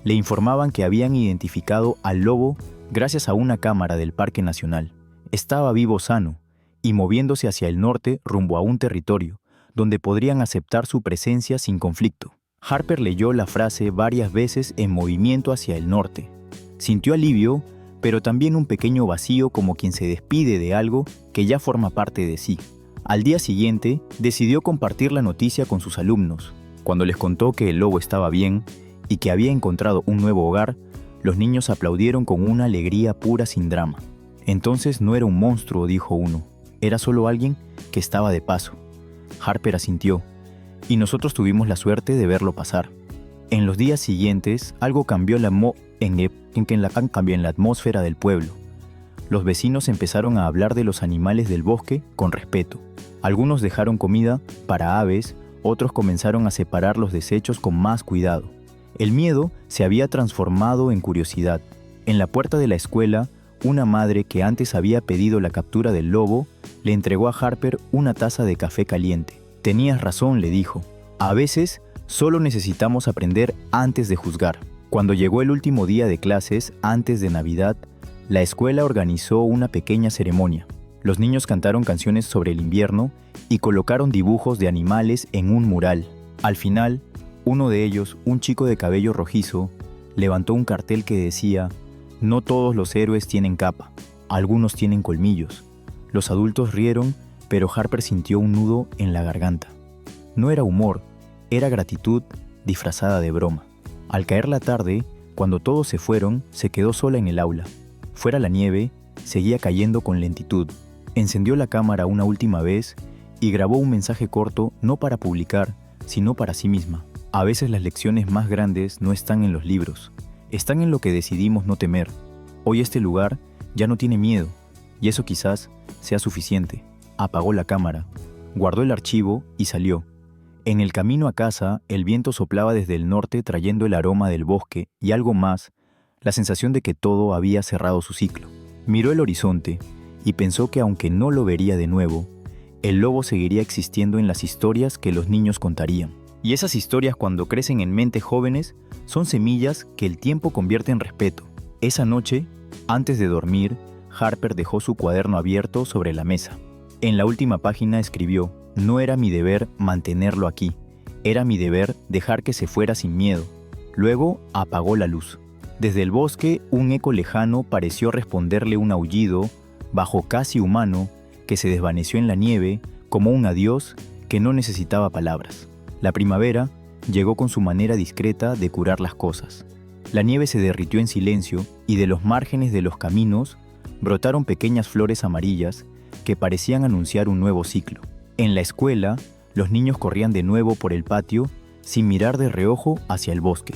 Le informaban que habían identificado al lobo gracias a una cámara del Parque Nacional. Estaba vivo sano y moviéndose hacia el norte rumbo a un territorio donde podrían aceptar su presencia sin conflicto. Harper leyó la frase varias veces en movimiento hacia el norte. Sintió alivio, pero también un pequeño vacío como quien se despide de algo que ya forma parte de sí. Al día siguiente, decidió compartir la noticia con sus alumnos. Cuando les contó que el lobo estaba bien y que había encontrado un nuevo hogar, los niños aplaudieron con una alegría pura sin drama. Entonces no era un monstruo, dijo uno, era solo alguien que estaba de paso. Harper asintió, y nosotros tuvimos la suerte de verlo pasar. En los días siguientes, algo cambió en la atmósfera del pueblo. Los vecinos empezaron a hablar de los animales del bosque con respeto. Algunos dejaron comida para aves, otros comenzaron a separar los desechos con más cuidado. El miedo se había transformado en curiosidad. En la puerta de la escuela, una madre que antes había pedido la captura del lobo, le entregó a Harper una taza de café caliente. «Tenías razón», le dijo. «A veces solo necesitamos aprender antes de juzgar». Cuando llegó el último día de clases, antes de Navidad, la escuela organizó una pequeña ceremonia. Los niños cantaron canciones sobre el invierno y colocaron dibujos de animales en un mural. Al final, uno de ellos, un chico de cabello rojizo, levantó un cartel que decía: «No todos los héroes tienen capa, algunos tienen colmillos». Los adultos rieron, pero Harper sintió un nudo en la garganta. No era humor, era gratitud disfrazada de broma. Al caer la tarde, cuando todos se fueron, se quedó sola en el aula. Fuera la nieve, seguía cayendo con lentitud. Encendió la cámara una última vez y grabó un mensaje corto no para publicar, sino para sí misma. A veces las lecciones más grandes no están en los libros, están en lo que decidimos no temer. Hoy este lugar ya no tiene miedo, y eso quizás sea suficiente. Apagó la cámara, guardó el archivo y salió. En el camino a casa, el viento soplaba desde el norte trayendo el aroma del bosque y algo más, la sensación de que todo había cerrado su ciclo. Miró el horizonte y pensó que aunque no lo vería de nuevo, el lobo seguiría existiendo en las historias que los niños contarían. Y esas historias, cuando crecen en mentes jóvenes, son semillas que el tiempo convierte en respeto. Esa noche, antes de dormir, Harper dejó su cuaderno abierto sobre la mesa. En la última página escribió: «No era mi deber mantenerlo aquí, era mi deber dejar que se fuera sin miedo». Luego apagó la luz. Desde el bosque, un eco lejano pareció responderle un aullido, bajo casi humano, que se desvaneció en la nieve como un adiós que no necesitaba palabras. La primavera llegó con su manera discreta de curar las cosas. La nieve se derritió en silencio y de los márgenes de los caminos brotaron pequeñas flores amarillas que parecían anunciar un nuevo ciclo. En la escuela, los niños corrían de nuevo por el patio sin mirar de reojo hacia el bosque.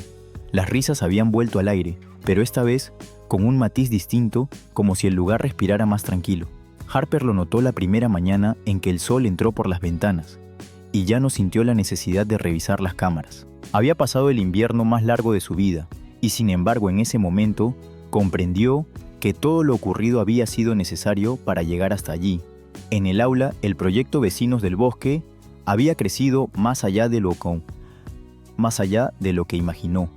Las risas habían vuelto al aire, pero esta vez con un matiz distinto, como si el lugar respirara más tranquilo. Harper lo notó la primera mañana en que el sol entró por las ventanas, y ya no sintió la necesidad de revisar las cámaras. Había pasado el invierno más largo de su vida, y sin embargo en ese momento comprendió que todo lo ocurrido había sido necesario para llegar hasta allí. En el aula, el proyecto Vecinos del Bosque había crecido más allá de lo que imaginó.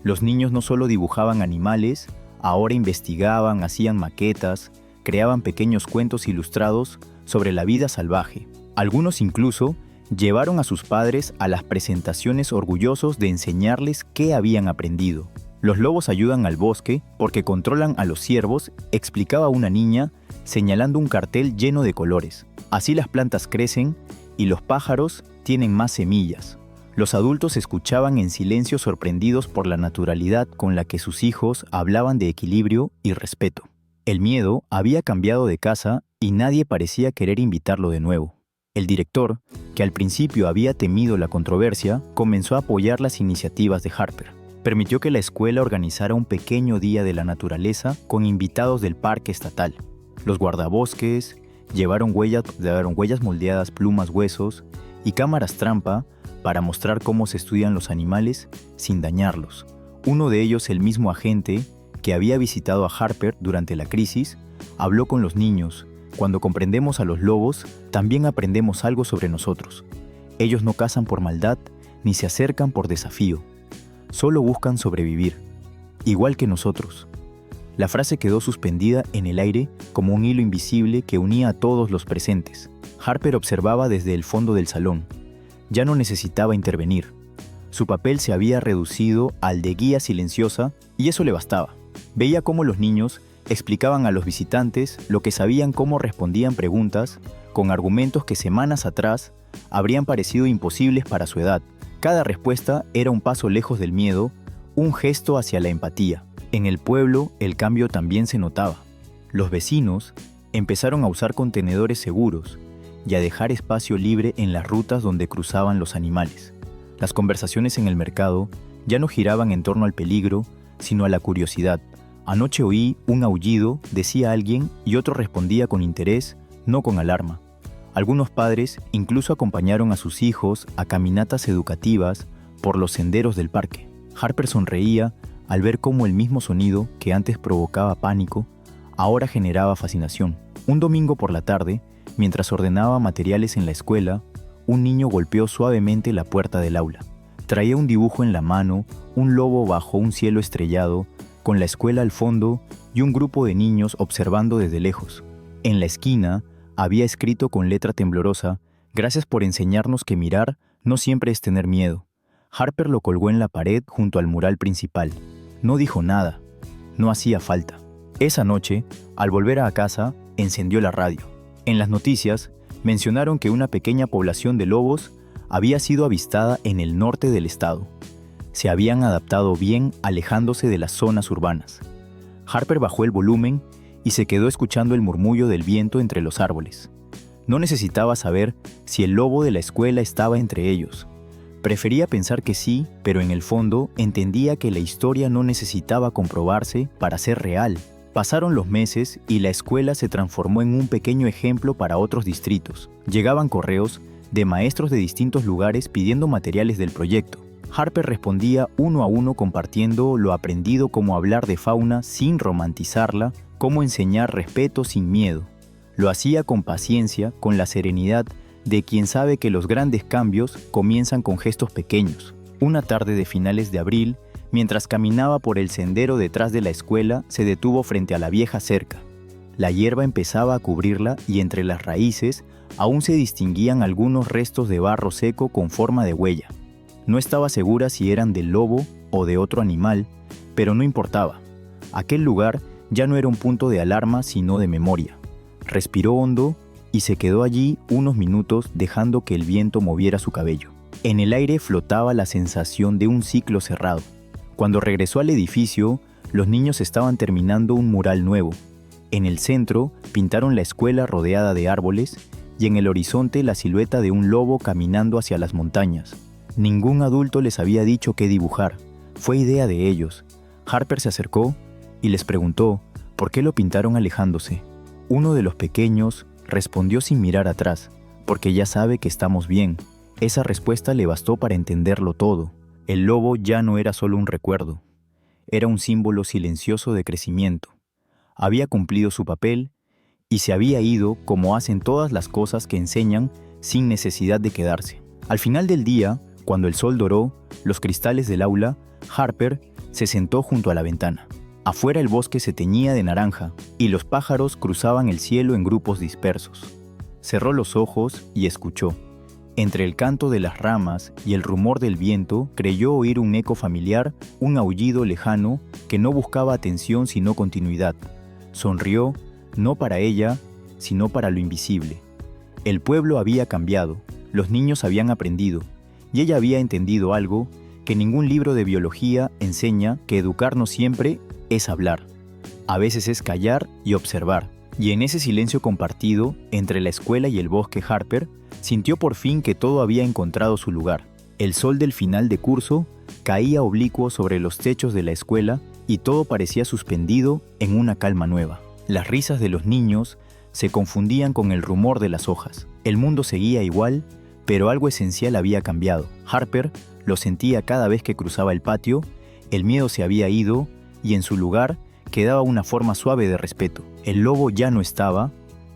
Los niños no solo dibujaban animales, ahora investigaban, hacían maquetas, creaban pequeños cuentos ilustrados sobre la vida salvaje. Algunos incluso llevaron a sus padres a las presentaciones orgullosos de enseñarles qué habían aprendido. Los lobos ayudan al bosque porque controlan a los ciervos, explicaba una niña, señalando un cartel lleno de colores. Así las plantas crecen y los pájaros tienen más semillas. Los adultos escuchaban en silencio, sorprendidos por la naturalidad con la que sus hijos hablaban de equilibrio y respeto. El miedo había cambiado de casa y nadie parecía querer invitarlo de nuevo. El director, que al principio había temido la controversia, comenzó a apoyar las iniciativas de Harper. Permitió que la escuela organizara un pequeño día de la naturaleza con invitados del parque estatal. Los guardabosques llevaron huellas moldeadas, plumas, huesos y cámaras trampa para mostrar cómo se estudian los animales sin dañarlos. Uno de ellos, el mismo agente que había visitado a Harper durante la crisis, habló con los niños. Cuando comprendemos a los lobos, también aprendemos algo sobre nosotros. Ellos no cazan por maldad, ni se acercan por desafío. Solo buscan sobrevivir, igual que nosotros. La frase quedó suspendida en el aire como un hilo invisible que unía a todos los presentes. Harper observaba desde el fondo del salón. Ya no necesitaba intervenir. Su papel se había reducido al de guía silenciosa y eso le bastaba. Veía cómo los niños explicaban a los visitantes lo que sabían, cómo respondían preguntas con argumentos que semanas atrás habrían parecido imposibles para su edad. Cada respuesta era un paso lejos del miedo, un gesto hacia la empatía. En el pueblo, el cambio también se notaba. Los vecinos empezaron a usar contenedores seguros y a dejar espacio libre en las rutas donde cruzaban los animales. Las conversaciones en el mercado ya no giraban en torno al peligro, sino a la curiosidad. Anoche oí un aullido, decía alguien, y otro respondía con interés, no con alarma. Algunos padres incluso acompañaron a sus hijos a caminatas educativas por los senderos del parque. Harper sonreía al ver cómo el mismo sonido que antes provocaba pánico, ahora generaba fascinación. Un domingo por la tarde, mientras ordenaba materiales en la escuela, un niño golpeó suavemente la puerta del aula. Traía un dibujo en la mano, un lobo bajo un cielo estrellado, con la escuela al fondo y un grupo de niños observando desde lejos. En la esquina había escrito con letra temblorosa: «Gracias por enseñarnos que mirar no siempre es tener miedo». Harper lo colgó en la pared junto al mural principal. No dijo nada. No hacía falta. Esa noche, al volver a casa, encendió la radio. En las noticias, mencionaron que una pequeña población de lobos había sido avistada en el norte del estado. Se habían adaptado bien, alejándose de las zonas urbanas. Harper bajó el volumen y se quedó escuchando el murmullo del viento entre los árboles. No necesitaba saber si el lobo de la escuela estaba entre ellos. Prefería pensar que sí, pero en el fondo entendía que la historia no necesitaba comprobarse para ser real. Pasaron los meses y la escuela se transformó en un pequeño ejemplo para otros distritos. Llegaban correos de maestros de distintos lugares pidiendo materiales del proyecto. Harper respondía uno a uno compartiendo lo aprendido, como hablar de fauna sin romantizarla, cómo enseñar respeto sin miedo. Lo hacía con paciencia, con la serenidad de quien sabe que los grandes cambios comienzan con gestos pequeños. Una tarde de finales de abril, mientras caminaba por el sendero detrás de la escuela, se detuvo frente a la vieja cerca. La hierba empezaba a cubrirla y entre las raíces aún se distinguían algunos restos de barro seco con forma de huella. No estaba segura si eran del lobo o de otro animal, pero no importaba. Aquel lugar ya no era un punto de alarma, sino de memoria. Respiró hondo y se quedó allí unos minutos dejando que el viento moviera su cabello. En el aire flotaba la sensación de un ciclo cerrado. Cuando regresó al edificio, los niños estaban terminando un mural nuevo. En el centro pintaron la escuela rodeada de árboles y en el horizonte la silueta de un lobo caminando hacia las montañas. Ningún adulto les había dicho qué dibujar. Fue idea de ellos. Harper se acercó y les preguntó por qué lo pintaron alejándose. Uno de los pequeños respondió sin mirar atrás, porque ya sabe que estamos bien. Esa respuesta le bastó para entenderlo todo. El lobo ya no era solo un recuerdo. Era un símbolo silencioso de crecimiento. Había cumplido su papel y se había ido como hacen todas las cosas que enseñan sin necesidad de quedarse. Al final del día, cuando el sol doró los cristales del aula, Harper se sentó junto a la ventana. Afuera el bosque se teñía de naranja y los pájaros cruzaban el cielo en grupos dispersos. Cerró los ojos y escuchó. Entre el canto de las ramas y el rumor del viento, creyó oír un eco familiar, un aullido lejano que no buscaba atención sino continuidad. Sonrió, no para ella, sino para lo invisible. El pueblo había cambiado, los niños habían aprendido, y ella había entendido algo que ningún libro de biología enseña, que educarnos siempre es hablar. A veces es callar y observar. Y en ese silencio compartido, entre la escuela y el bosque, Harper sintió por fin que todo había encontrado su lugar. El sol del final de curso caía oblicuo sobre los techos de la escuela y todo parecía suspendido en una calma nueva. Las risas de los niños se confundían con el rumor de las hojas. El mundo seguía igual, pero algo esencial había cambiado. Harper lo sentía cada vez que cruzaba el patio, el miedo se había ido y en su lugar quedaba una forma suave de respeto. El lobo ya no estaba,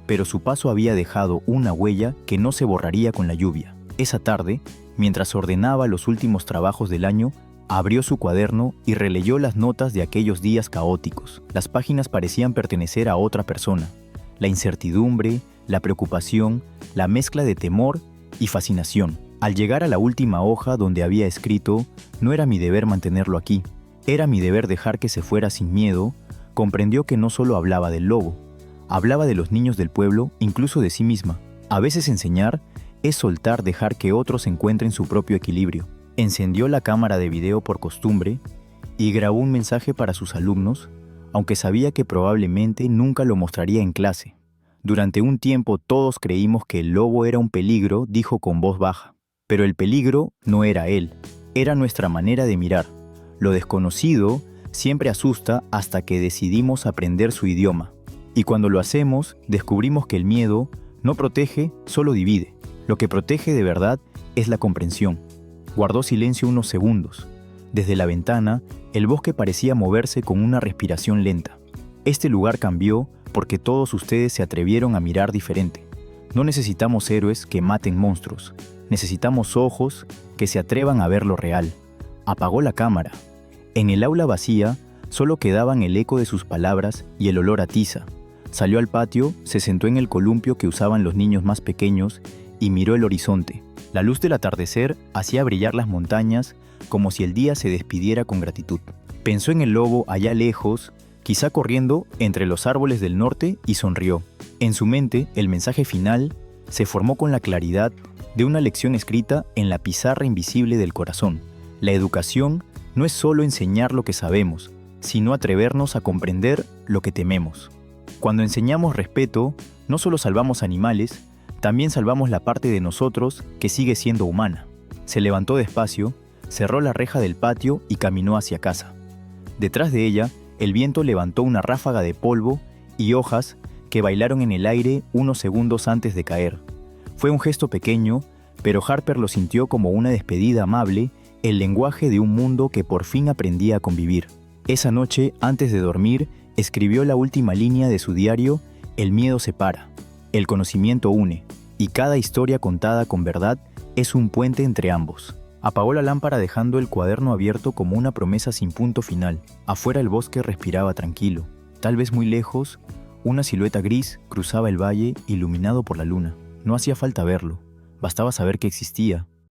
pero su paso había dejado una huella que no se borraría con la lluvia. Esa tarde, mientras ordenaba los últimos trabajos del año, abrió su cuaderno y releyó las notas de aquellos días caóticos. Las páginas parecían pertenecer a otra persona. La incertidumbre, la preocupación, la mezcla de temor y fascinación. Al llegar a la última hoja donde había escrito, no era mi deber mantenerlo aquí, era mi deber dejar que se fuera sin miedo, comprendió que no solo hablaba del lobo, hablaba de los niños del pueblo, incluso de sí misma. A veces enseñar es soltar, dejar que otros encuentren su propio equilibrio. Encendió la cámara de video por costumbre y grabó un mensaje para sus alumnos, aunque sabía que probablemente nunca lo mostraría en clase. Durante un tiempo todos creímos que el lobo era un peligro, dijo con voz baja. Pero el peligro no era él, era nuestra manera de mirar. Lo desconocido siempre asusta hasta que decidimos aprender su idioma. Y cuando lo hacemos, descubrimos que el miedo no protege, solo divide. Lo que protege de verdad es la comprensión. Guardó silencio unos segundos. Desde la ventana, el bosque parecía moverse con una respiración lenta. Este lugar cambió porque todos ustedes se atrevieron a mirar diferente. No necesitamos héroes que maten monstruos. Necesitamos ojos que se atrevan a ver lo real. Apagó la cámara. En el aula vacía, solo quedaban el eco de sus palabras y el olor a tiza. Salió al patio, se sentó en el columpio que usaban los niños más pequeños y miró el horizonte. La luz del atardecer hacía brillar las montañas como si el día se despidiera con gratitud. Pensó en el lobo allá lejos, quizá corriendo entre los árboles del norte, y sonrió. En su mente, el mensaje final se formó con la claridad de una lección escrita en la pizarra invisible del corazón. La educación no es solo enseñar lo que sabemos, sino atrevernos a comprender lo que tememos. Cuando enseñamos respeto, no solo salvamos animales, también salvamos la parte de nosotros que sigue siendo humana. Se levantó despacio, cerró la reja del patio y caminó hacia casa. Detrás de ella, el viento levantó una ráfaga de polvo y hojas que bailaron en el aire unos segundos antes de caer. Fue un gesto pequeño, pero Harper lo sintió como una despedida amable, el lenguaje de un mundo que por fin aprendía a convivir. Esa noche, antes de dormir, escribió la última línea de su diario: el miedo separa, el conocimiento une, y cada historia contada con verdad es un puente entre ambos. Apagó la lámpara dejando el cuaderno abierto como una promesa sin punto final. Afuera el bosque respiraba tranquilo. Tal vez muy lejos, una silueta gris cruzaba el valle iluminado por la luna. No hacía falta verlo, bastaba saber que existía.